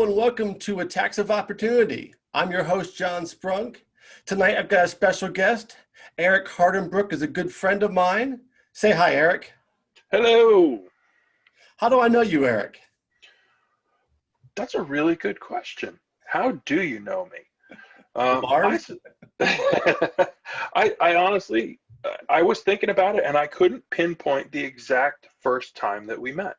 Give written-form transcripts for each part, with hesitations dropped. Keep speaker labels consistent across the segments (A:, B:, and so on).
A: and welcome to Attacks of Opportunity. I'm your host, John Sprunk. Tonight I've got a special guest. Eric Hardenbrook is a good friend of mine. Say hi, Eric.
B: Hello.
A: How do I know you, Eric?
B: That's a really good question. How do you know me?
A: Mars?
B: I honestly, I was thinking about it and I couldn't pinpoint the exact first time that we met.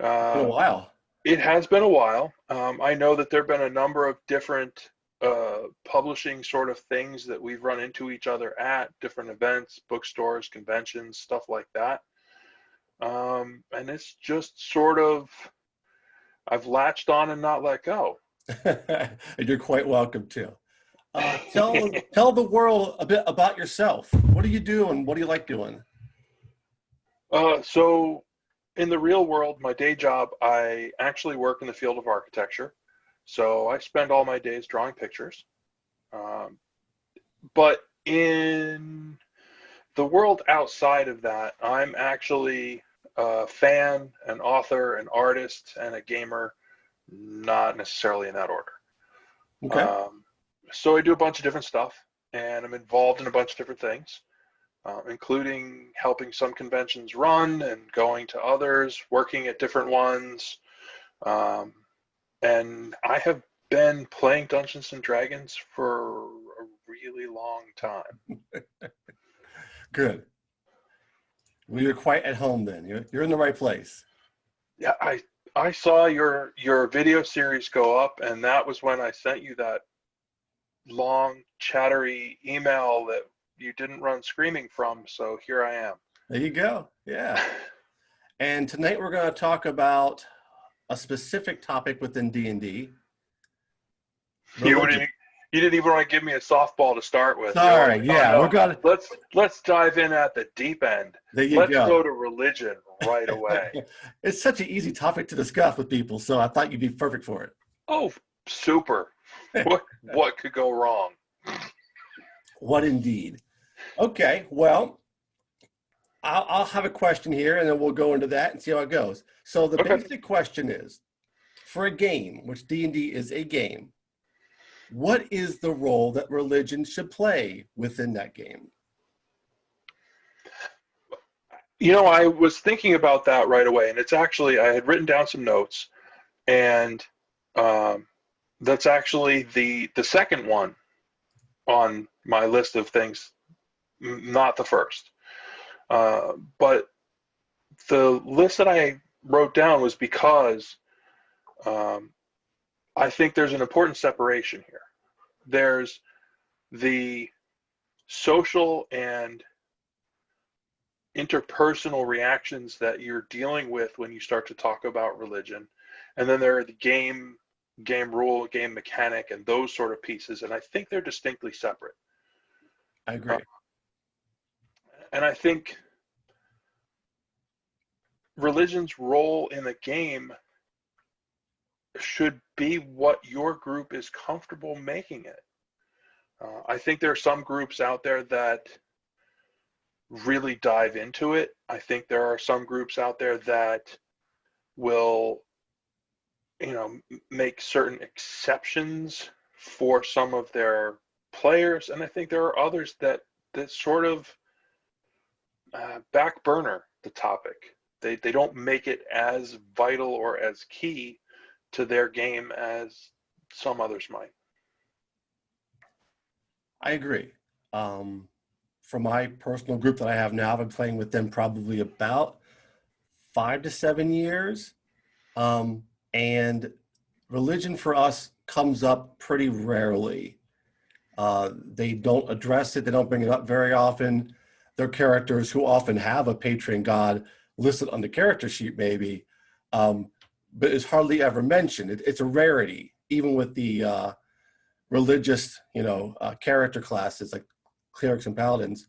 A: It's been a while.
B: It has been a while. I know that there have been a number of different publishing sort of things that we've run into each other at, different events, bookstores, conventions, stuff like that. And it's just sort of, I've latched on and not let go.
A: And you're quite welcome to. Tell the world a bit about yourself. What do you do and what do you like doing?
B: So in the real world, my day job, I actually work in the field of architecture. So I spend all my days drawing pictures. But in the world outside of that, I'm actually a fan, an author, an artist, and a gamer, not necessarily in that order.
A: Okay.
B: So I do a bunch of different stuff, and I'm involved in a bunch of different things, including helping some conventions run and going to others, working at different ones. And I have been playing Dungeons and Dragons for a really long time.
A: Good. Well, you're quite at home then. You're in the right place.
B: Yeah, I saw your video series go up, and that was when I sent you that long, chattery email that you didn't run screaming from, so here I am.
A: There you go. Yeah. And tonight we're going to talk about a specific topic within D&D.
B: You didn't even want to give me a softball to start with.
A: Sorry,
B: like,
A: yeah,
B: no,
A: we're gonna.
B: Let's dive in at the deep end.
A: There you
B: Let's
A: go.
B: go to religion right away.
A: It's such an easy topic to discuss with people, so I thought you'd be perfect for it.
B: Oh, super. What could go wrong?
A: What indeed? Okay, well, I'll have a question here, and then we'll go into that and see how it goes. So the basic question is, for a game, which D&D is a game, what is the role that religion should play within that game?
B: You know, I was thinking about that right away, and it's actually, I had written down some notes, and that's actually the second one on my list of things, not the first. But the list that I wrote down was because I think there's an important separation here. There's the social and interpersonal reactions that you're dealing with when you start to talk about religion. And then there are the game rule, game mechanic, and those sort of pieces. And I think they're distinctly separate.
A: I agree.
B: And I think religion's role in the game should be what your group is comfortable making it. I think there are some groups out there that really dive into it. I think there are some groups out there that will, make certain exceptions for some of their players, and I think there are others that sort of back burner the topic. They don't make it as vital or as key to their game as some others might.
A: I agree. For my personal group that I have now, I've been playing with them probably about 5 to 7 years. And religion for us comes up pretty rarely. They don't address it. They don't bring it up very often. They're characters who often have a patron god listed on the character sheet maybe, but it's hardly ever mentioned. It's a rarity, even with the religious, character classes like clerics and paladins.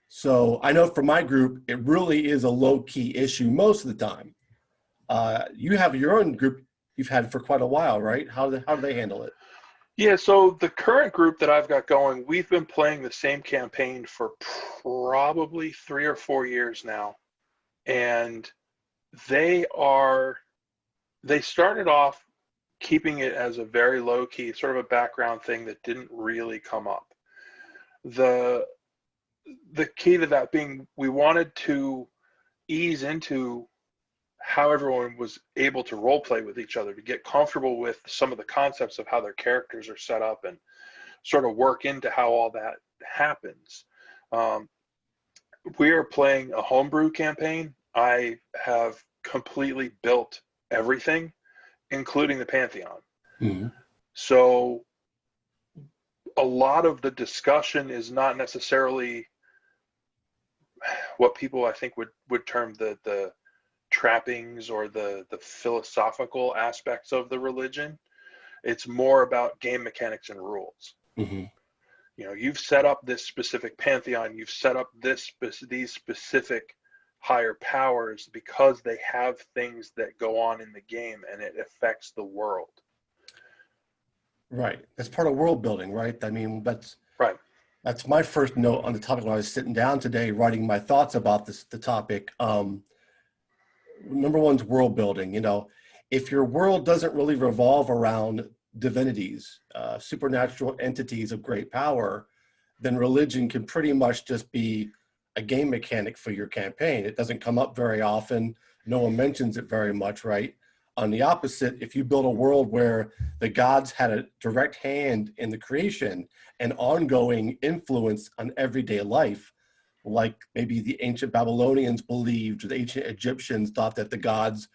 A: So I know for my group, it really is a low-key issue most of the time. You have your own group you've had for quite a while, right? How do they handle it?
B: Yeah, so the current group that I've got going, we've been playing the same campaign for probably 3 or 4 years now. And they started off keeping it as a very low key, sort of a background thing that didn't really come up. The key to that being we wanted to ease into how everyone was able to role play with each other, to get comfortable with some of the concepts of how their characters are set up and sort of work into how all that happens. We are playing a homebrew campaign. I have completely built everything, including the Pantheon.
A: Mm-hmm.
B: So a lot of the discussion is not necessarily what people I think would term the trappings or the philosophical aspects of the religion. It's more about game mechanics and rules.
A: Mm-hmm.
B: You know, you've set up this specific pantheon, you've set up these specific higher powers because they have things that go on in the game and it affects the world.
A: Right. That's part of world building, right? I mean, that's
B: right.
A: That's my first note on the topic when I was sitting down today, writing my thoughts about the topic. Number one's world building. You know, if your world doesn't really revolve around divinities, supernatural entities of great power, then religion can pretty much just be a game mechanic for your campaign. It doesn't come up very often. No one mentions it very much, right? On the opposite, if you build a world where the gods had a direct hand in the creation and ongoing influence on everyday life, like maybe the ancient Babylonians believed, or the ancient Egyptians thought that the gods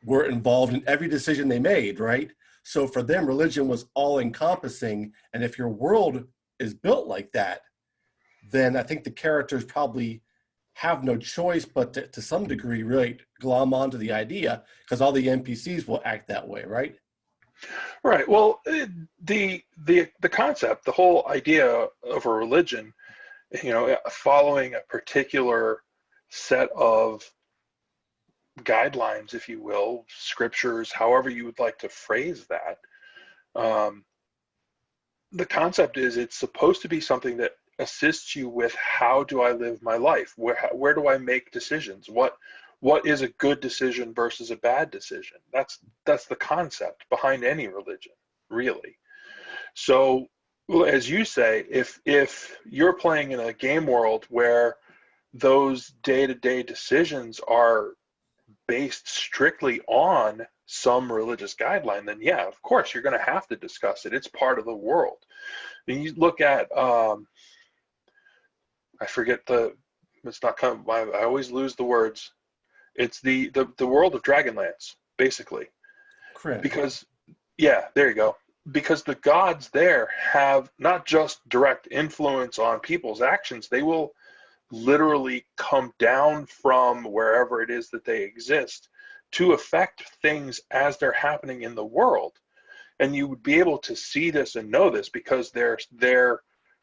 A: were involved in every decision they made, right? So for them, religion was all encompassing. And if your world is built like that, then I think the characters probably have no choice but to some degree really glom onto the idea, because all the NPCs will act that way, right?
B: Right. Well, the concept, the whole idea of a religion, you know, following a particular set of guidelines, if you will, scriptures, however you would like to phrase that. The concept is it's supposed to be something that assists you with how do I live my life? Where do I make decisions? What is a good decision versus a bad decision? That's the concept behind any religion, really. So, as you say, if you're playing in a game world where those day-to-day decisions are based strictly on some religious guideline, then yeah, of course, you're going to have to discuss it. It's part of the world. And you look at, I forget it's not coming, I always lose the words. It's the world of Dragonlance, basically.
A: Correct.
B: Because, yeah, there you go. Because the gods there have not just direct influence on people's actions, they will literally come down from wherever it is that they exist to affect things as they're happening in the world. And you would be able to see this and know this because their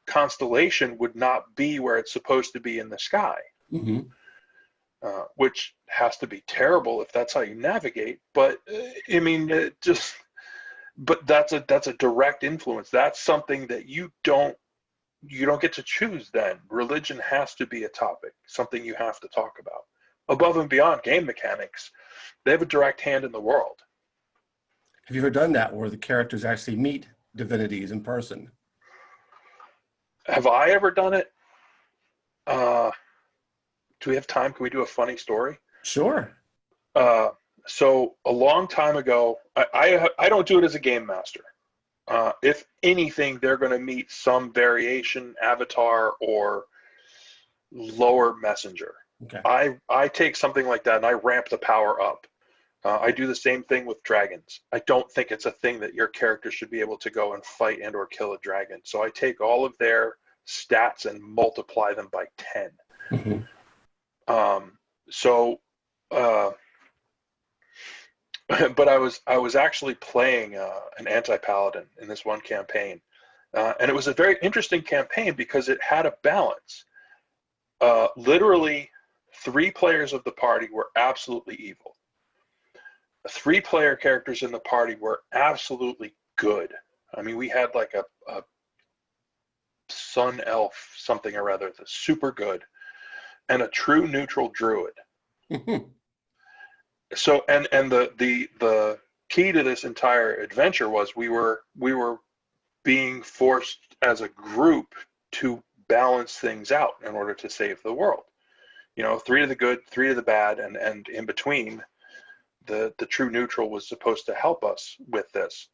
B: constellation would not be where it's supposed to be in the sky.
A: Mm-hmm.
B: Which has to be terrible if that's how you navigate. But I mean, but that's a direct influence. That's something that you don't get to choose. Then religion has to be a topic, something you have to talk about. Above and beyond game mechanics, they have a direct hand in the world.
A: Have you ever done that where the characters actually meet divinities in person?
B: Have I ever done it? Do we have time? Can we do a funny story?
A: Sure.
B: So a long time ago, I don't do it as a game master. If anything, they're going to meet some variation, avatar, or lower messenger.
A: Okay.
B: I take something like that and I ramp the power up. I do the same thing with dragons. I don't think it's a thing that your character should be able to go and fight and or kill a dragon. So I take all of their stats and multiply them by 10.
A: Mm-hmm.
B: But I was actually playing an anti-paladin in this one campaign, and it was a very interesting campaign because it had a balance. Literally, 3 players of the party were absolutely evil. 3 player characters in the party were absolutely good. I mean, we had like a sun elf something or other that's super good, and a true neutral druid.
A: Mm-hmm.
B: So and the key to this entire adventure was we were being forced as a group to balance things out in order to save the world. You know, 3 to the good, 3 to the bad, and in between, the true neutral was supposed to help us with this.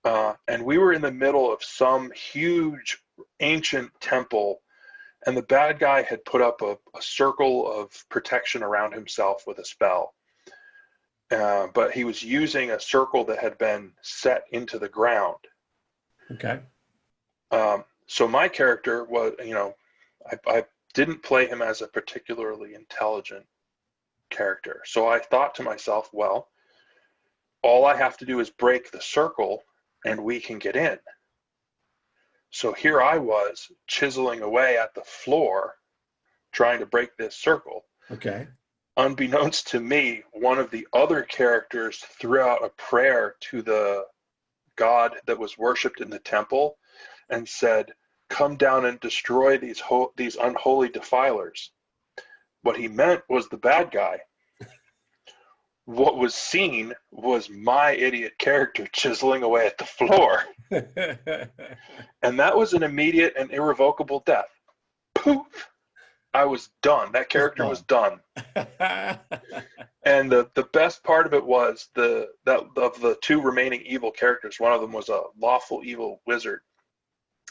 B: And we were in the middle of some huge ancient temple, and the bad guy had put up a circle of protection around himself with a spell. But he was using a circle that had been set into the ground.
A: Okay.
B: So my character was, I didn't play him as a particularly intelligent character. So I thought to myself, well, all I have to do is break the circle and we can get in. So here I was chiseling away at the floor, trying to break this circle.
A: Okay.
B: Unbeknownst to me, one of the other characters threw out a prayer to the god that was worshipped in the temple and said, "Come down and destroy these unholy defilers." What he meant was the bad guy. What was seen was my idiot character chiseling away at the floor. And that was an immediate and irrevocable death. Poof! I was done. That character was done. And the best part of it was that of the 2 remaining evil characters, one of them was a lawful evil wizard.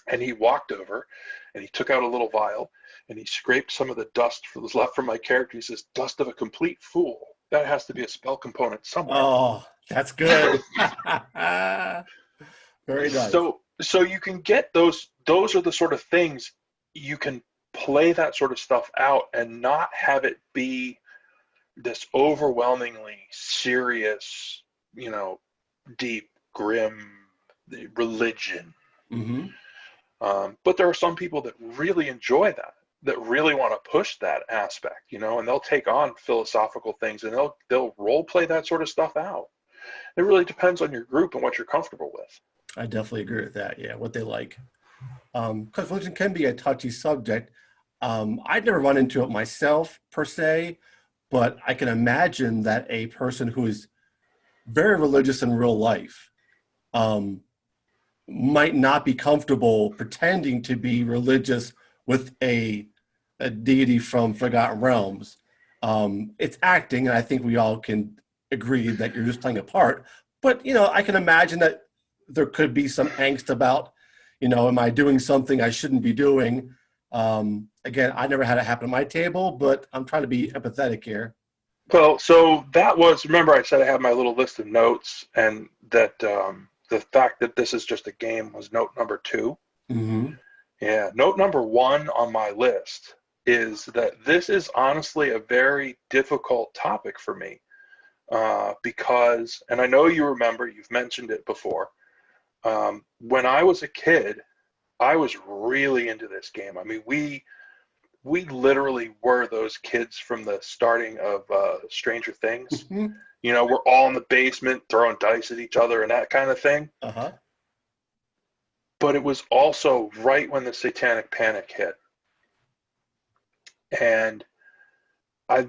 B: And he walked over and he took out a little vial and he scraped some of the dust that was left from my character. He says, "Dust of a complete fool. That has to be a spell component somewhere."
A: Oh, that's good. Very nice.
B: So you can get those are the sort of things you can play that sort of stuff out and not have it be this overwhelmingly serious, deep, grim religion.
A: Mm-hmm.
B: But there are some people that really enjoy that really want to push that aspect, and they'll take on philosophical things and they'll role play that sort of stuff out. It really depends on your group and what you're comfortable with.
A: I definitely agree with that. Yeah, what they like. Because religion can be a touchy subject. I'd never run into it myself per se, but I can imagine that a person who is very religious in real life might not be comfortable pretending to be religious with a deity from Forgotten Realms. It's acting, and I think we all can agree that you're just playing a part. But, I can imagine that there could be some angst about, am I doing something I shouldn't be doing? Again, I never had it happen at my table, but I'm trying to be empathetic here.
B: Well, so that was, remember I said I had my little list of notes, and that the fact that this is just a game was note number 2.
A: Mm-hmm.
B: Yeah, note number 1 on my list is that this is honestly a very difficult topic for me because, and I know you remember, you've mentioned it before, when I was a kid, I was really into this game. I mean, we literally were those kids from the starting of Stranger Things.
A: Mm-hmm.
B: We're all in the basement throwing dice at each other and that kind of thing.
A: Uh-huh.
B: But it was also right when the Satanic Panic hit. And I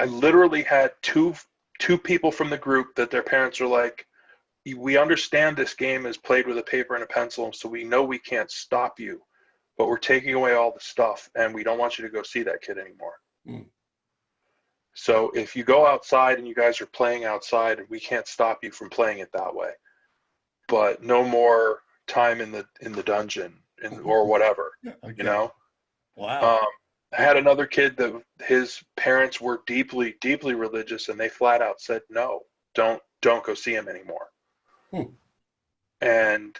B: literally had two people from the group that their parents are like, "We understand this game is played with a paper and a pencil, so we know we can't stop you, but we're taking away all the stuff, and we don't want you to go see that kid anymore. Mm. So if you go outside and you guys are playing outside, we can't stop you from playing it that way. But no more time in the dungeon or whatever." Okay.
A: Wow.
B: I had another kid that his parents were deeply, deeply religious, and they flat out said, "No, don't go see him anymore." Hmm. And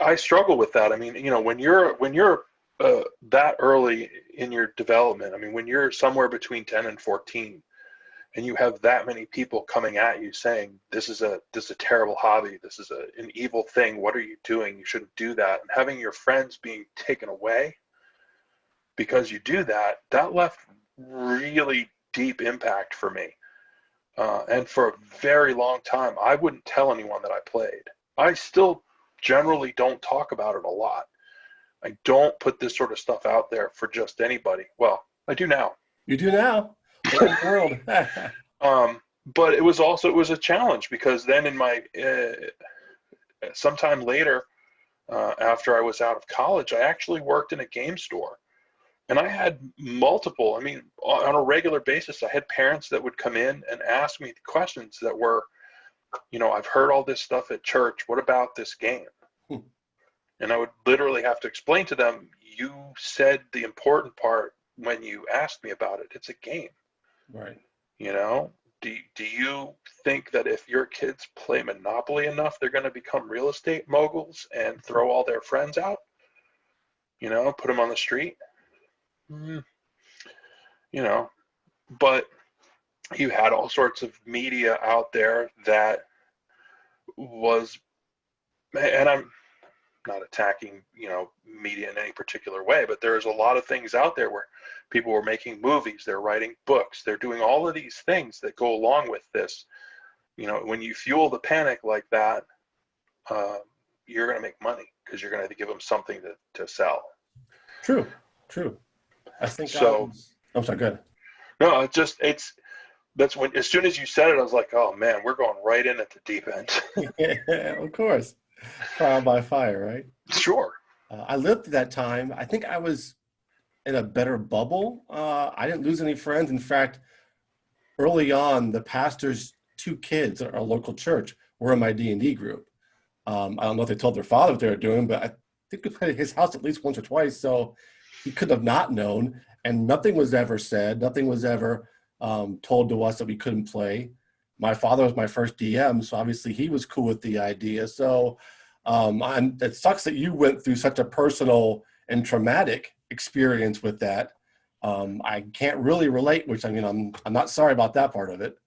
B: I struggle with that. I mean, when you're that early in your development, I mean, when you're somewhere between 10 and 14, and you have that many people coming at you saying, this is a terrible hobby, this is an evil thing, what are you doing? You shouldn't do that. And having your friends being taken away because you do that, that left really deep impact for me. And for a very long time, I wouldn't tell anyone that I played. I still generally don't talk about it a lot. I don't put this sort of stuff out there for just anybody. Well, I do now.
A: You do now. What in the world?
B: but it was a challenge, because then in my sometime later, after I was out of college, I actually worked in a game store. And I had multiple, I mean, on a regular basis, I had parents that would come in and ask me questions that were, I've heard all this stuff at church. What about this game? And I would literally have to explain to them, you said the important part when you asked me about it. It's a game.
A: Right.
B: Do you think that if your kids play Monopoly enough, they're going to become real estate moguls and throw all their friends out? Put them on the street? But you had all sorts of media out there that was, and I'm not attacking, media in any particular way, but there's a lot of things out there where people were making movies, they're writing books, they're doing all of these things that go along with this. When you fuel the panic like that, you're going to make money, because you're going to give them something to sell.
A: True. I think
B: so.
A: I'm sorry, good.
B: No, that's when, as soon as you said it, I was like, oh man, we're going right in at the deep end.
A: Yeah, of course. Trial by fire, right?
B: Sure.
A: I lived through that time. I think I was in a better bubble. I didn't lose any friends. In fact, early on, the pastor's 2 kids at our local church were in my D&D group. I don't know if they told their father what they were doing, but I think we played at his house at least once or twice, so he could have not known, and nothing was ever said. Nothing was ever told to us that we couldn't play. My father was my first DM, so obviously he was cool with the idea. So it sucks that you went through such a personal and traumatic experience with that. I can't really relate, which I'm not sorry about that part of it.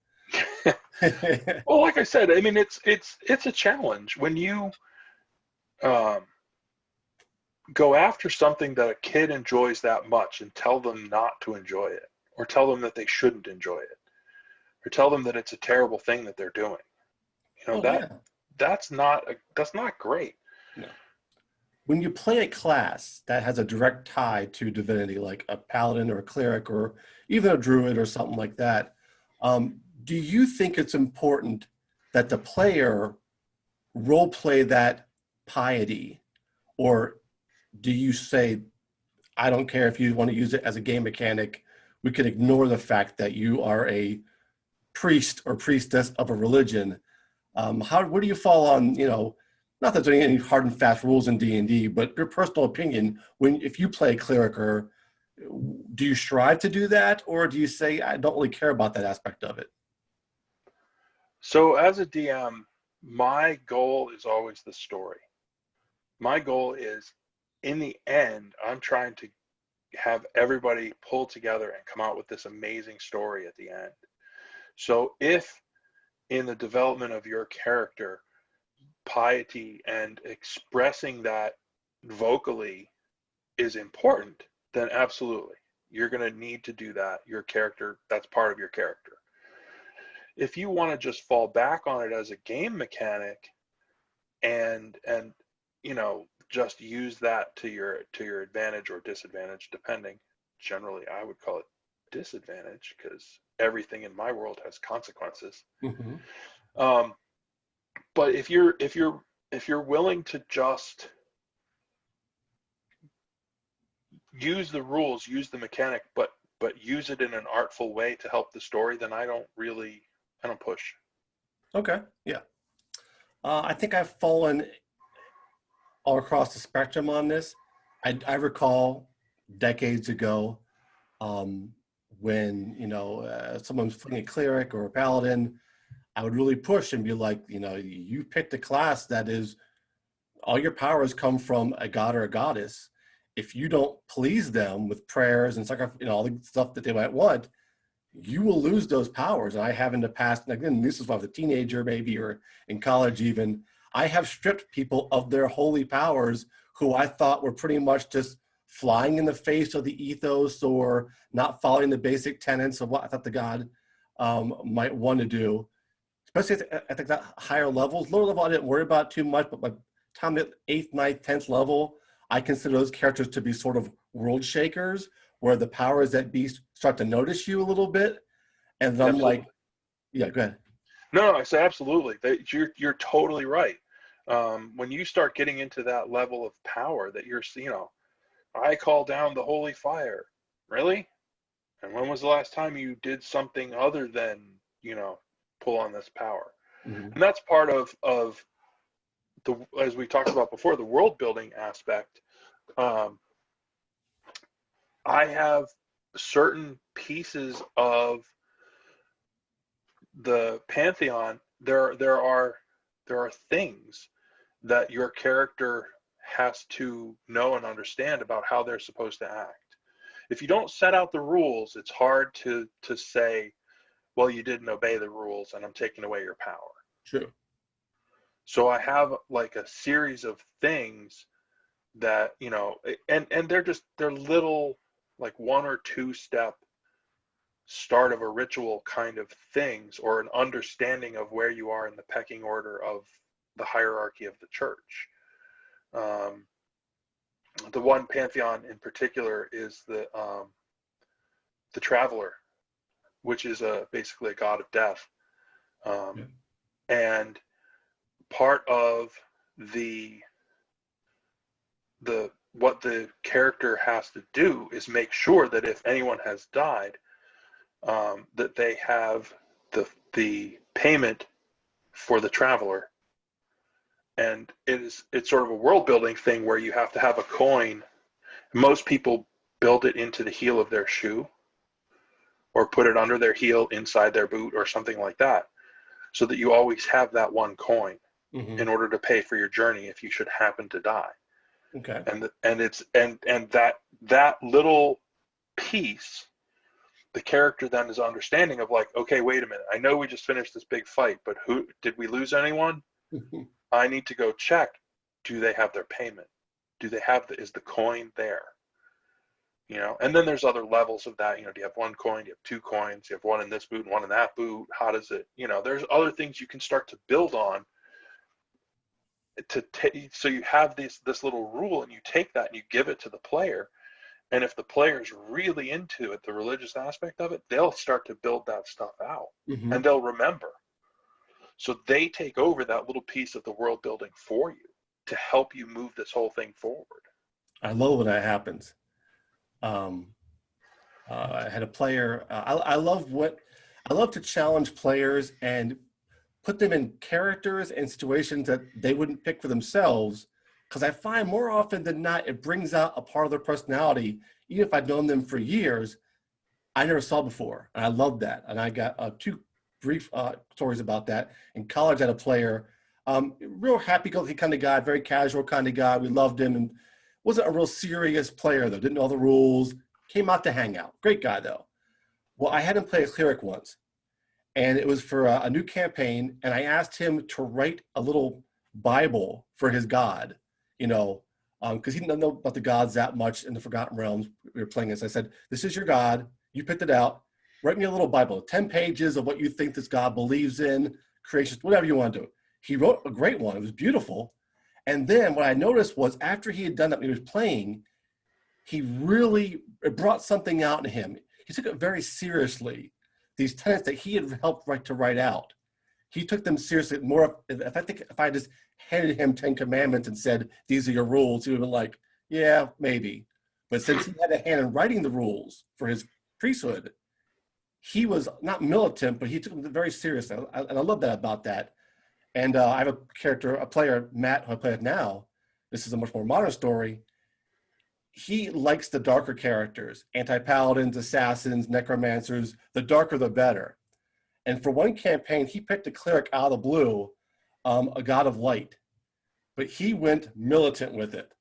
B: Well, like I said, I mean, it's a challenge when you go after something that a kid enjoys that much and tell them not to enjoy it, or tell them that they shouldn't enjoy it, or tell them that it's a terrible thing that they're doing. That's not great.
A: No. When you play a class that has a direct tie to divinity, like a paladin or a cleric or even a druid or something like that, do you think it's important that the player role play that piety, or do you say, I don't care if you want to use it as a game mechanic, we can ignore the fact that you are a priest or priestess of a religion? Where do you fall on, not that there's any hard and fast rules in D&D, but your personal opinion, if you play cleric, or do you strive to do that, or do you say, I don't really care about that aspect of it?
B: So as a DM, my goal is always the story. My goal is, in the end, I'm trying to have everybody pull together and come out with this amazing story at the end. So if in the development of your character, piety and expressing that vocally is important, then absolutely, you're going to need to do that. Your character, that's part of your character. If you want to just fall back on it as a game mechanic and just use that to your advantage or disadvantage, depending. Generally, I would call it disadvantage, because everything in my world has consequences.
A: Mm-hmm.
B: But if you're willing to just use the rules, use the mechanic, but use it in an artful way to help the story, then I don't push.
A: Okay, yeah. I think I've fallen all across the spectrum on this. I recall decades ago when someone was playing a cleric or a paladin, I would really push and be like, you picked a class that is, all your powers come from a god or a goddess. If you don't please them with prayers and sacrifice, all the stuff that they might want, you will lose those powers. And I have in the past, and again, this is when I was a teenager maybe, or in college even, I have stripped people of their holy powers who I thought were pretty much just flying in the face of the ethos or not following the basic tenets of what I thought the god might want to do. Especially at that higher levels. Lower level, I didn't worry about too much, but by the time at 8th, 9th, 10th level, I consider those characters to be sort of world shakers, where the powers that be start to notice you a little bit. And then I'm like, Yeah, go ahead.
B: No, I say absolutely. You're totally right. When you start getting into that level of power that you're, I call down the holy fire. Really? And when was the last time you did something other than, pull on this power?
A: Mm-hmm.
B: And that's part of the, as we talked about before, the world building aspect. Um, I have certain pieces of the pantheon. There are things that your character has to know and understand about how they're supposed to act. If you don't set out the rules, it's hard to say, well, you didn't obey the rules and I'm taking away your power.
A: True.
B: So I have like a series of things that, and they're little, like 1 or 2 step start of a ritual kind of things, or an understanding of where you are in the pecking order of the hierarchy of the church. The one pantheon in particular is the traveler, which is basically a god of death. Yeah. And part of what the character has to do is make sure that if anyone has died, that they have the payment for the traveler. And it's sort of a world building thing where you have to have a coin. Most people build it into the heel of their shoe, or put it under their heel inside their boot or something like that, so that you always have that one coin in order to pay for your journey if you should happen to die.
A: Okay.
B: And that little piece, the character then is understanding of like, okay, wait a minute, I know we just finished this big fight, but who did we lose anyone? I need to go check. Do they have their payment? Is the coin there? And then there's other levels of that. Do you have 1 coin? Do you have 2 coins? Do you have 1 in this boot and 1 in that boot? How does it, there's other things you can start to build on so you have this little rule, and you take that and you give it to the player. And if the player's really into it, the religious aspect of it, they'll start to build that stuff out, and they'll remember. So they take over that little piece of the world building for you to help you move this whole thing forward.
A: I love when that happens. I had a player. I love to challenge players and put them in characters and situations that they wouldn't pick for themselves, because I find more often than not it brings out a part of their personality, even if I've known them for years, I never saw before. And I love that. And I got 2 brief stories about that. In college, I had a player, real happy-go-lucky kind of guy, very casual kind of guy. We loved him, and wasn't a real serious player, though. Didn't know all the rules. Came out to hang out. Great guy, though. Well, I had him play a cleric once, and it was for a new campaign, and I asked him to write a little Bible for his god, because he didn't know about the gods that much in the Forgotten Realms we were playing this. I said, this is your god. You picked it out. Write me a little Bible, 10 pages of what you think this god believes in, creation, whatever you want to do. He wrote a great one. It was beautiful. And then what I noticed was after he had done that when he was playing, it brought something out in him. He took it very seriously. These tenets that he had helped write out, he took them seriously more. If I just handed him 10 commandments and said, these are your rules, he would have been like, yeah, maybe. But since he had a hand in writing the rules for his priesthood, he was not militant, but he took them very seriously. And I love that about that. And I have a player, Matt, who I play with now. This is a much more modern story. He likes the darker characters, anti-paladins, assassins, necromancers. The darker, the better. And for one campaign, he picked a cleric out of the blue, a god of light. But he went militant with it.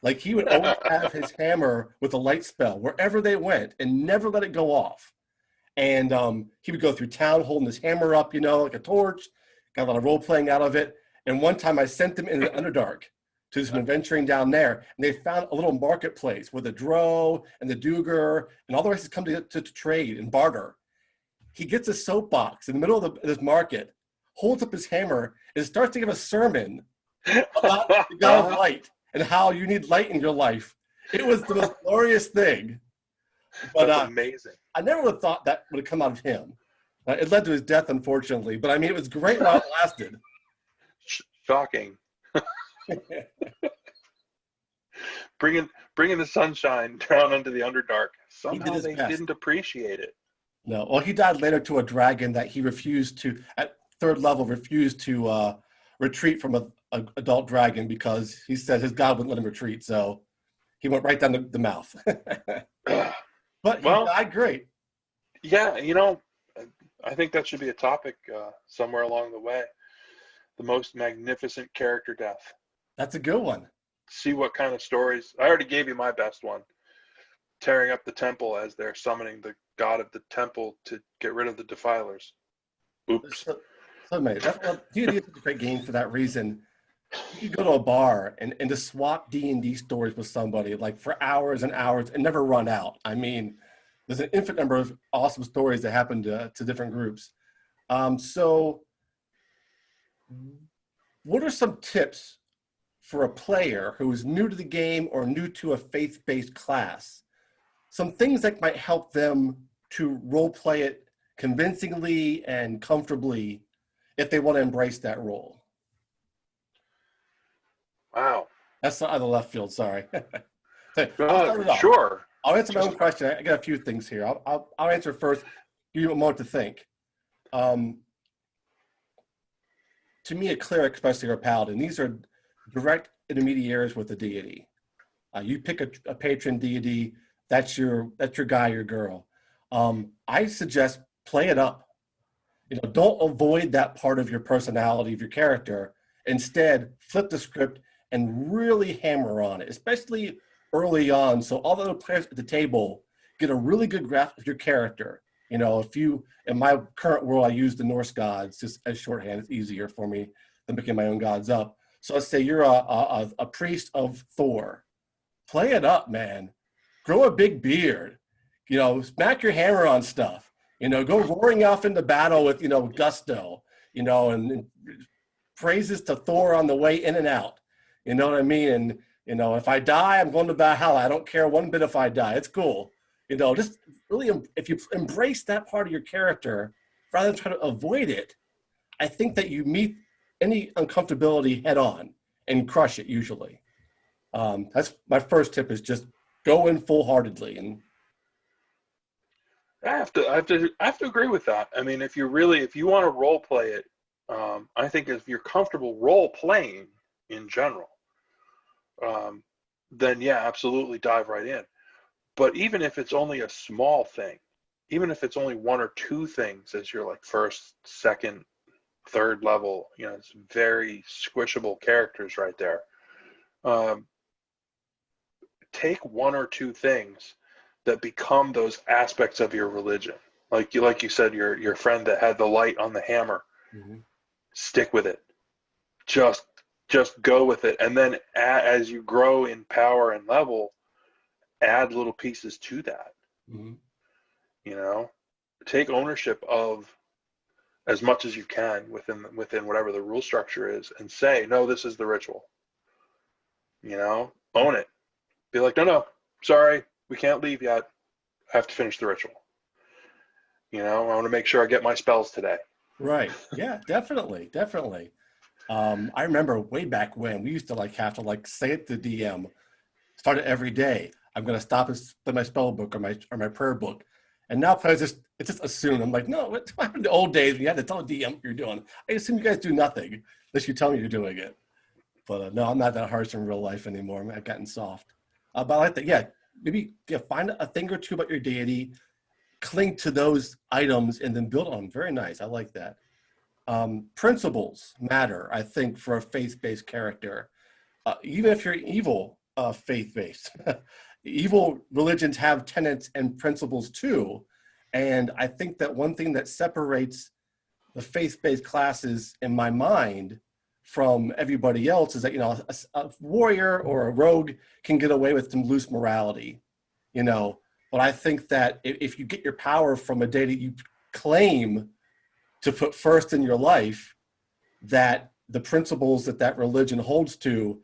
A: Like he would always have his hammer with a light spell wherever they went and never let it go off. And he would go through town holding his hammer up, like a torch, got a lot of role playing out of it. And one time I sent them in the Underdark to some adventuring down there, and they found a little marketplace where the Drow and the Duger and all the races come to trade and barter. He gets a soapbox in the middle of this market, holds up his hammer, and starts to give a sermon about the God of light and how you need light in your life. It was the most glorious thing. But
B: that's amazing.
A: I never would have thought that would have come out of him. It led to his death, unfortunately, but I mean, it was great while it lasted.
B: Shocking. Bringing the sunshine down into the Underdark. Somehow they didn't appreciate it.
A: No, well, he died later to a dragon that he refused to, at third level, refused to retreat from a adult dragon because he said his god wouldn't let him retreat. So he went right down the mouth. But he died great.
B: Yeah, I think that should be a topic somewhere along the way. The most magnificent character death.
A: That's a good one.
B: See what kind of stories. I already gave you my best one. Tearing up the temple as they're summoning the god of the temple to get rid of the defilers. Oops.
A: So mate, D&D is a great game for that reason. You go to a bar and to swap D&D stories with somebody like for hours and hours and never run out. I mean, there's an infinite number of awesome stories that happen to different groups. So what are some tips for a player who is new to the game or new to a faith-based class? Some things that might help them to role play it convincingly and comfortably if they want to embrace that role.
B: Wow.
A: That's out of the left field, sorry.
B: Sure.
A: I'll answer my own question. I got a few things here. I'll answer first, give you a moment to think. To me, a cleric, especially, or a paladin, these are direct intermediaries with the deity. You pick a patron deity, that's your guy, your girl. I suggest play it up. Don't avoid that part of your personality, of your character. Instead, flip the script and really hammer on it, especially early on, so all the other players at the table get a really good grasp of your character. If you, in my current world, I use the Norse gods just as shorthand. It's easier for me than picking my own gods up. So let's say you're a priest of Thor. Play it up, man. Grow a big beard. Smack your hammer on stuff. Go roaring off into battle with, gusto, and praises to Thor on the way in and out. You know what I mean? And, if I die, I'm going to Valhalla. I don't care one bit if I die. It's cool. Just really, if you embrace that part of your character, rather than try to avoid it, I think that you meet any uncomfortability head on and crush it usually. That's my first tip, is just go in full-heartedly. And
B: I have to agree with that. I mean, if you want to role play it, I think if you're comfortable role playing in general, then yeah, absolutely dive right in. But even if it's only a small thing, even if it's only one or two things as your like first, second, third level, it's very squishable characters right there. Take one or two things that become those aspects of your religion. Like you said, your friend that had the light on the hammer. Mm-hmm. Stick with it. Just go with it. And then as you grow in power and level, add little pieces to that. Mm-hmm. Take ownership of as much as you can within whatever the rule structure is, and say, no, this is the ritual. Own it. Be like, no, sorry, we can't leave yet. I have to finish the ritual. I want to make sure I get my spells today.
A: Right. Yeah, definitely. I remember way back when we used to have to say it to DM, start it every day. I'm going to stop and split my spell book or my prayer book. And now players just assume. I'm like, no, what happened to old days when you had to tell DM what you're doing? I assume you guys do nothing unless you tell me you're doing it. But no, I'm not that harsh in real life anymore. I've gotten soft. But I like that. Yeah, maybe find a thing or two about your deity, cling to those items, and then build on them. Very nice. I like that. Principles matter, I think, for a faith-based character. Even if you're evil, faith-based. Evil religions have tenets and principles too. And I think that one thing that separates the faith-based classes in my mind from everybody else is that, a warrior or a rogue can get away with some loose morality, But I think that if you get your power from a deity you claim to put first in your life, that the principles that religion holds to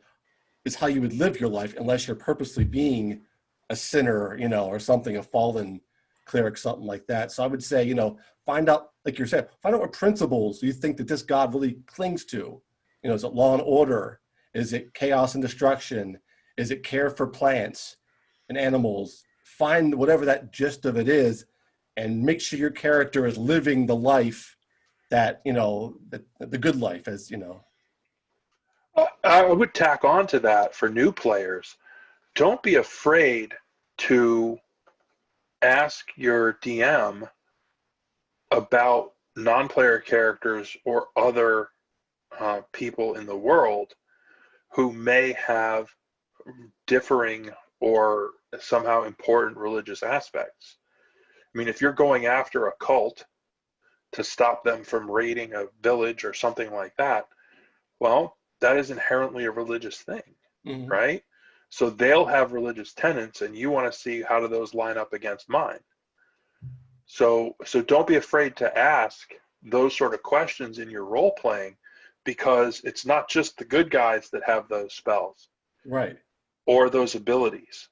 A: is how you would live your life, unless you're purposely being a sinner, or something, a fallen cleric, something like that. So I would say, find out like you said, find out what principles you think that this god really clings to. You know, is it law and order? Is it chaos and destruction? Is it care for plants and animals? Find whatever that gist of it is, and make sure your character is living the life that, you know, the good life, as you know.
B: I would tack on to that for new players. Don't be afraid to ask your DM about non-player characters or other people in the world who may have differing or somehow important religious aspects. I mean, if you're going after a cult to stop them from raiding a village or something like that, well, that is inherently a religious thing,
A: Mm-hmm.
B: right? So they'll have religious tenets, and you want to see how do those line up against mine. So don't be afraid to ask those sort of questions in your role playing, because it's not just the good guys that have those spells,
A: Right,
B: or those abilities.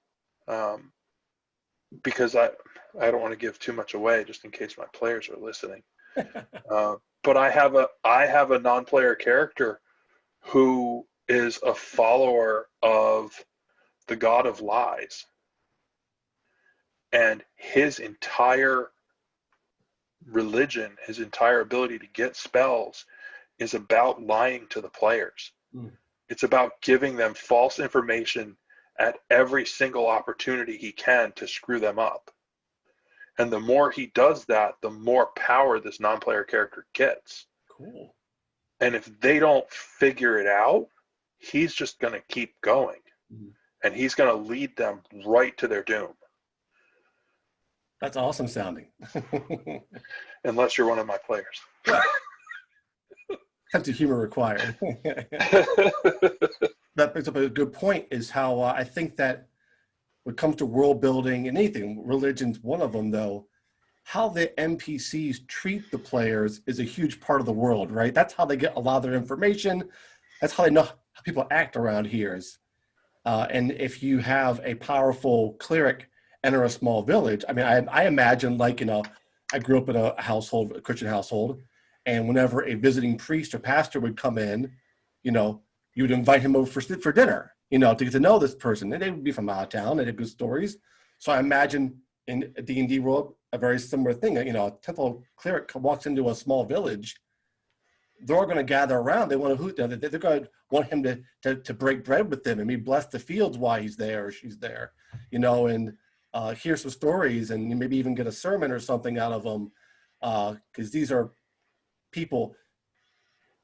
B: Because I don't want to give too much away, just in case my players are listening. But I have a non-player character who is a follower of the god of lies, and his entire religion, his entire ability to get spells, is about lying to the players. It's about giving them false information at every single opportunity he can to screw them up. And the more he does that, the more power this non-player character gets.
A: cool.
B: And if they don't figure it out, he's just going to keep going. And he's going to lead them right to their doom.
A: That's awesome sounding.
B: Unless you're one of my players.
A: Sense of humor required. That brings up a good point, is how I think that when it comes to world building and anything, religion's one of them though, how the NPCs treat the players is a huge part of the world, right? That's how they get a lot of their information. That's how they know how people act around here. And if you have a powerful cleric enter a small village, I mean, I imagine, like, you know, I grew up in a household, a Christian household, and whenever a visiting priest or pastor would come in, you know, you would invite him over for dinner, you know, to get to know this person. And they would be from out of town, and they had good stories. So I imagine in a D&D world, a very similar thing. You know, a temple cleric walks into a small village, they're all going to gather around. They want to they're going to want him to break bread with them and maybe bless the fields while he's there or she's there, you know, and hear some stories and maybe even get a sermon or something out of them, because these are people.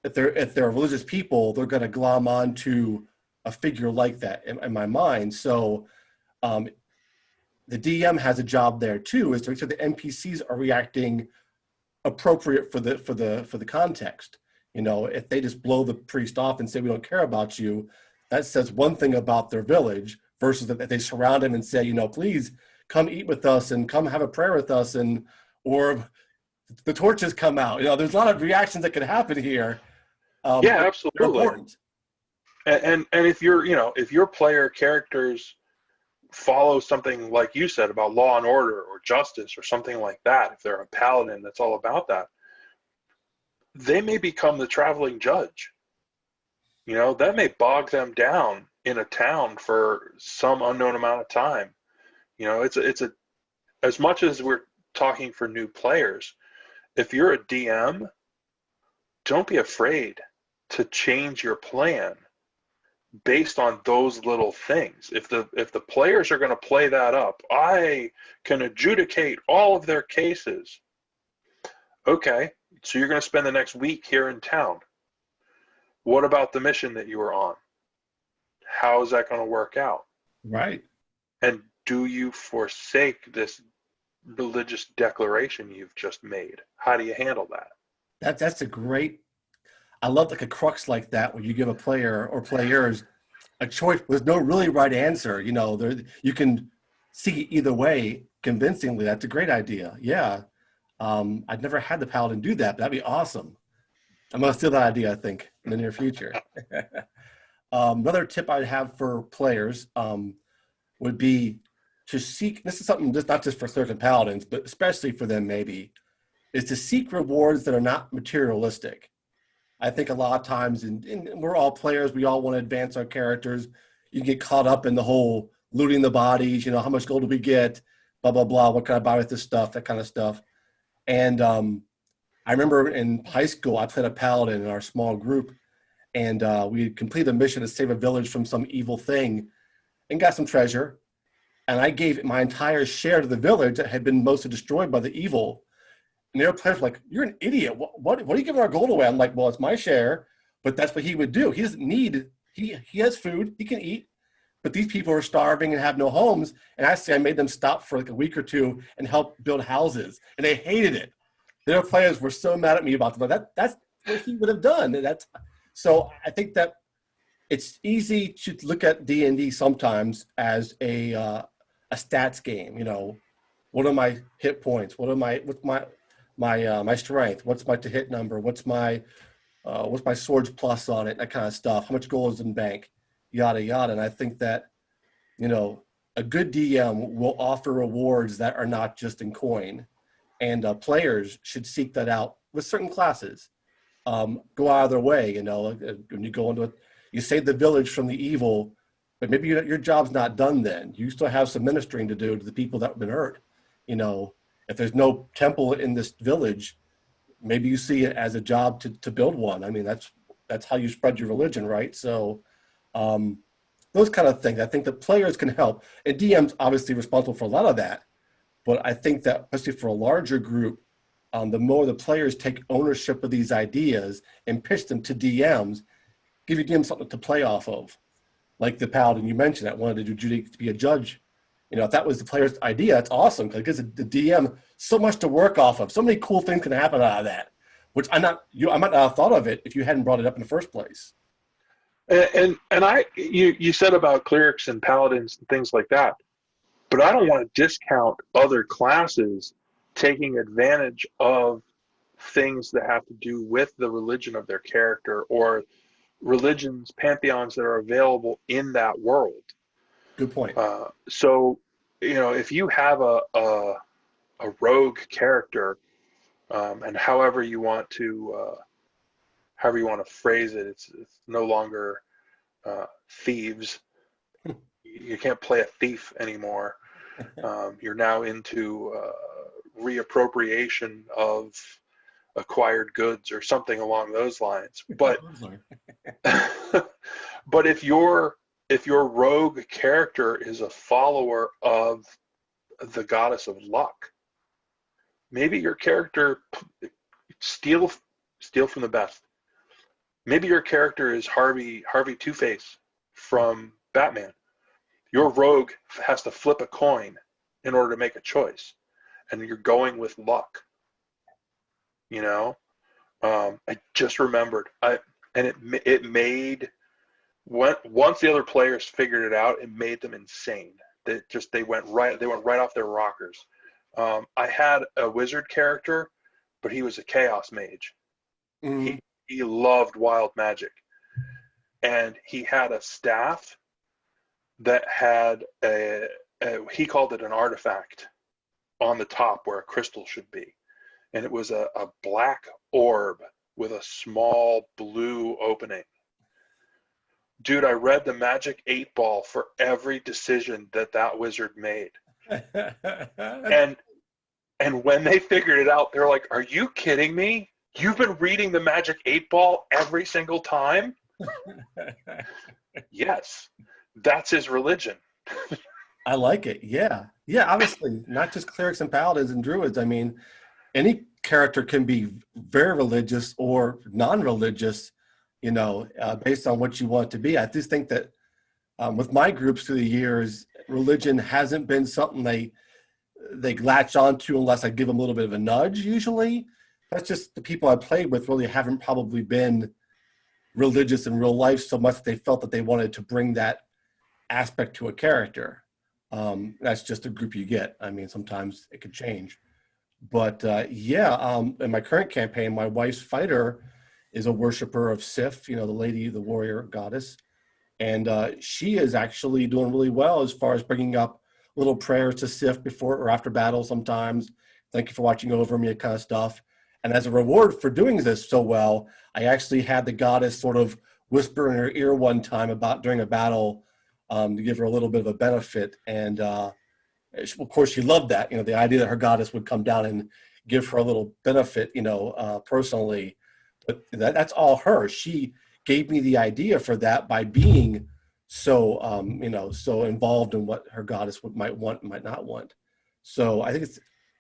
A: If they're religious people, they're going to glom on to a figure like that in my mind. So the DM has a job there too, is to make sure the NPCs are reacting appropriate for the context. You know, if they just blow the priest off and say we don't care about you, that says one thing about their village, versus that they surround him and say, you know, please come eat with us and come have a prayer with us, and or the torches come out. You know, there's a lot of reactions that could happen here.
B: Yeah, absolutely.
A: Important.
B: And if you're, you know, if your player characters follow something like you said about law and order or justice or something like that, if they're a paladin that's all about that, they may become the traveling judge. You know, that may bog them down in a town for some unknown amount of time. You know, it's a as much as we're talking for new players, if you're a DM, don't be afraid to change your plan based on those little things. If the players are going to play that up, I can adjudicate all of their cases. Okay, so you're going to spend the next week here in town. What about the mission that you were on? How is that going to work out?
A: Right.
B: And do you forsake this religious declaration you've just made? How do you handle that?
A: That's a great. I love like a crux like that, where you give a player or players a choice with no really right answer. You know, you can see either way convincingly. That's a great idea. Yeah. I'd never had the paladin do that, but that'd be awesome. I'm going to steal that idea, I think, in the near future. Another tip I'd have for players would be to seek, this is something just not just for clerics and paladins, but especially for them maybe, is to seek rewards that are not materialistic. I think a lot of times, and we're all players, we all want to advance our characters. You get caught up in the whole looting the bodies, how much gold do we get, blah, blah, blah, what can I buy with this stuff, that kind of stuff. And I remember in high school, I played a paladin in our small group, and we completed a mission to save a village from some evil thing and got some treasure. And I gave my entire share to the village that had been mostly destroyed by the evil. And their players were like, "You're an idiot. What are you giving our gold away?" I'm like, "Well, it's my share, but that's what he would do. He doesn't need, he has food, he can eat, but these people are starving and have no homes." And I made them stop for like a week or two and help build houses. And they hated it. Their players were so mad at me about that's what he would have done. So I think that it's easy to look at D&D sometimes as a stats game. What are my hit points? What's my strength? What's my to hit number? What's my swords plus on it? That kind of stuff. How much gold is in bank? Yada yada. And I think that a good DM will offer rewards that are not just in coin, and players should seek that out with certain classes. Go out of their way. When you go into it, you save the village from the evil, but maybe your job's not done. Then you still have some ministering to do to the people that have been hurt. If there's no temple in this village, maybe you see it as a job to build one. I mean, that's how you spread your religion, right? So those kind of things, I think the players can help. And DM's obviously responsible for a lot of that. But I think that, especially for a larger group, the more the players take ownership of these ideas and pitch them to DMs, give you DMs something to play off of. Like the paladin you mentioned that wanted to be a judge. If that was the player's idea, that's awesome, because it gives the DM so much to work off of. So many cool things can happen out of that, which I might not have thought of it if you hadn't brought it up in the first place.
B: And you said about clerics and paladins and things like that, but I don't want to discount other classes taking advantage of things that have to do with the religion of their character, or religions, pantheons that are available in that world.
A: Good point.
B: So, if you have a rogue character, and however you want to phrase it, it's no longer thieves. You can't play a thief anymore. You're now into reappropriation of acquired goods or something along those lines. But but if your rogue character is a follower of the goddess of luck, maybe your character steal from the best. Maybe your character is Harvey Two-Face from Batman. Your rogue has to flip a coin in order to make a choice, and you're going with luck. I just remembered. It made, once the other players figured it out, it made them insane. They went right off their rockers. I had a wizard character, but he was a chaos mage. Mm-hmm. He loved wild magic, and he had a staff that had he called it an artifact on the top where a crystal should be, and it was a black orb with a small blue opening. Dude, I read the Magic 8-Ball for every decision that wizard made. And when they figured it out, they're like, "Are you kidding me? You've been reading the Magic 8-Ball every single time?" Yes, that's his religion.
A: I like it. Yeah. Obviously, not just clerics and paladins and druids. I mean, any character can be very religious or non-religious, based on what you want it to be. I just think that with my groups through the years, religion hasn't been something they latch onto unless I give them a little bit of a nudge. Usually, that's just the people I played with really haven't probably been religious in real life so much that they felt that they wanted to bring that aspect to a character. That's just a group you get. I mean, sometimes it could change. But in my current campaign, my wife's fighter is a worshiper of Sif, the lady, the warrior goddess. And she is actually doing really well as far as bringing up little prayers to Sif before or after battle sometimes, Thank you for watching over me," kind of stuff. And as a reward for doing this so well, I actually had the goddess sort of whisper in her ear one time about during a battle, to give her a little bit of a benefit. And of course, she loved that. The idea that her goddess would come down and give her a little benefit, personally. But that's all her. She gave me the idea for that by being so, so involved in what her goddess might want and might not want. So I think it's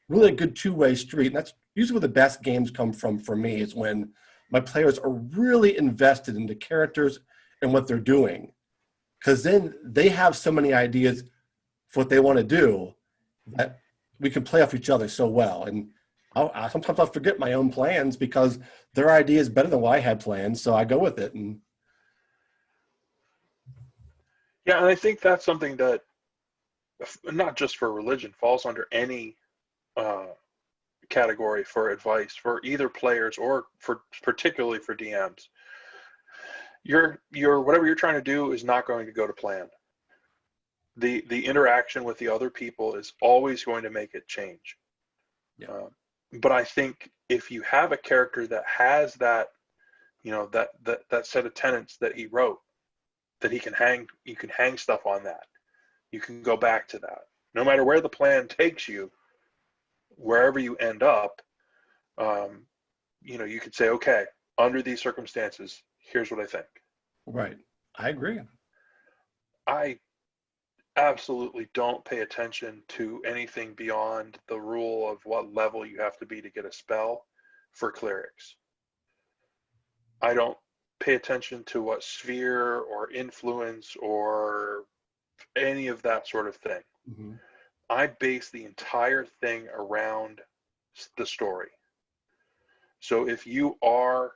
A: really a good two-way street. And that's usually where the best games come from for me, is when my players are really invested in the characters and what they're doing. Because then they have so many ideas for what they want to do that we can play off each other so well. And sometimes I'll forget my own plans because their idea is better than what I had planned, so I go with it. And
B: yeah, and I think that's something that, not just for religion, falls under any category for advice for either players or particularly for DMs. Your whatever you're trying to do is not going to go to plan. The interaction with the other people is always going to make it change.
A: yeah.
B: But I think if you have a character that has that, that set of tenets that he wrote, that you can hang stuff on that. You can go back to that. No matter where the plan takes you, wherever you end up, you could say, okay, under these circumstances, here's what I think.
A: Right. I agree.
B: I absolutely don't pay attention to anything beyond the rule of what level you have to be to get a spell for clerics. I don't pay attention to what sphere or influence or any of that sort of thing.
A: Mm-hmm.
B: I base the entire thing around the story. So if you are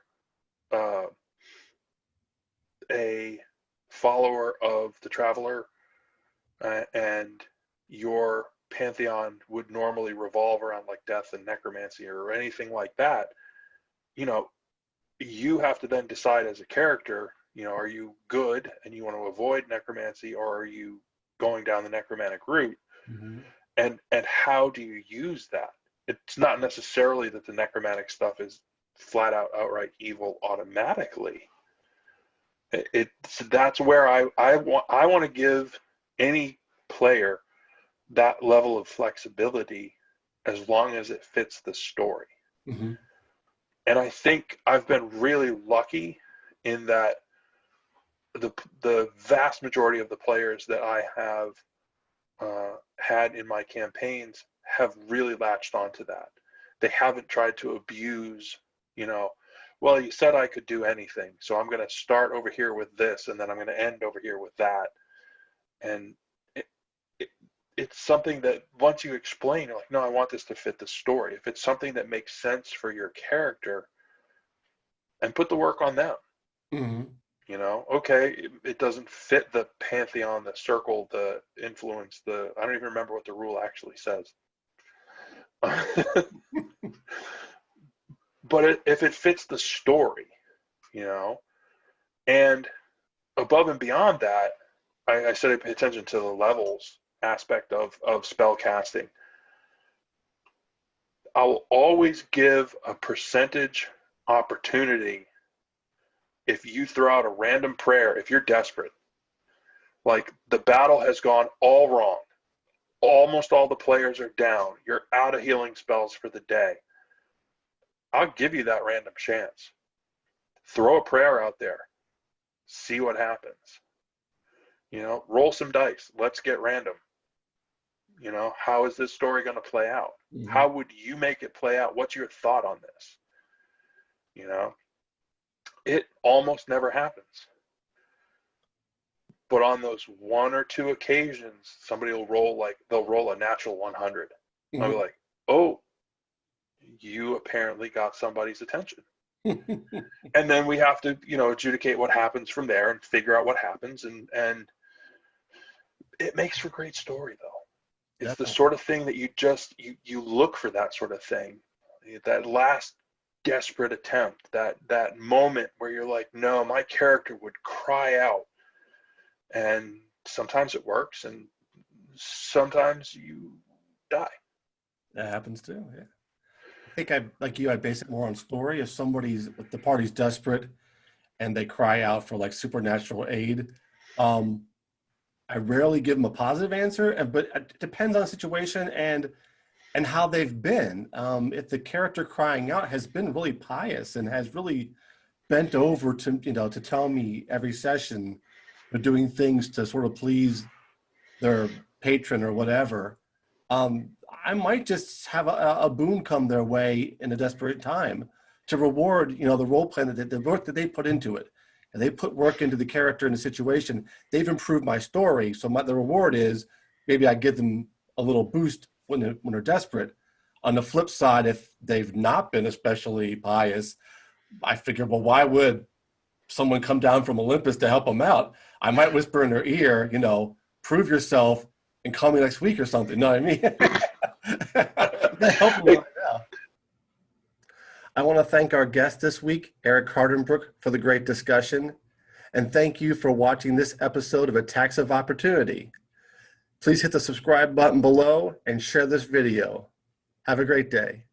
B: a follower of the Traveler, and your pantheon would normally revolve around like death and necromancy or anything like that, you have to then decide as a character, are you good and you want to avoid necromancy, or are you going down the necromantic route?
A: Mm-hmm. And
B: how do you use that? It's not necessarily that the necromantic stuff is flat out outright evil automatically. That's where I want to give any player that level of flexibility as long as it fits the story.
A: Mm-hmm.
B: And I think I've been really lucky in that the vast majority of the players that I have had in my campaigns have really latched onto that. They haven't tried to abuse, well, you said I could do anything, so I'm going to start over here with this, and then I'm going to end over here with that. And it's something that once you explain, you're like, no, I want this to fit the story. If it's something that makes sense for your character, and put the work on them.
A: Mm-hmm.
B: Okay, it doesn't fit the pantheon, the circle, the influence, I don't even remember what the rule actually says. But if it fits the story, and above and beyond that, I said I pay attention to the levels aspect of spell casting. I'll always give a percentage opportunity if you throw out a random prayer, if you're desperate. Like, the battle has gone all wrong. Almost all the players are down. You're out of healing spells for the day. I'll give you that random chance. Throw a prayer out there. See what happens. Roll some dice. Let's get random. How is this story going to play out? Mm-hmm. How would you make it play out? What's your thought on this? It almost never happens. But on those one or two occasions, somebody will they'll roll a natural 100. Mm-hmm. I'll be like, oh, you apparently got somebody's attention. And then we have to, adjudicate what happens from there and figure out what happens. And it makes for great story, though. It's Definitely. The sort of thing that you look for, that sort of thing, that last desperate attempt, that moment where you're like, no, my character would cry out. And sometimes it works, and sometimes you die.
A: That happens too. Yeah. I think like you, I base it more on story. If if the party's desperate and they cry out for like supernatural aid, um, I rarely give them a positive answer, but it depends on the situation and how they've been. If the character crying out has been really pious and has really bent over to tell me every session they're doing things to sort of please their patron or whatever, um, I might just have a boon come their way in a desperate time to reward, the role plan the work that they put into it. And they put work into the character and the situation. They've improved my story. So the reward is maybe I give them a little boost when they're desperate. On the flip side, if they've not been especially pious, I figure, well, why would someone come down from Olympus to help them out? I might whisper in their ear, prove yourself and call me next week or something. You know what I mean? That helped me right now. I want to thank our guest this week, Eric Hardenbrook, for the great discussion. And thank you for watching this episode of Attacks of Opportunity. Please hit the subscribe button below and share this video. Have a great day.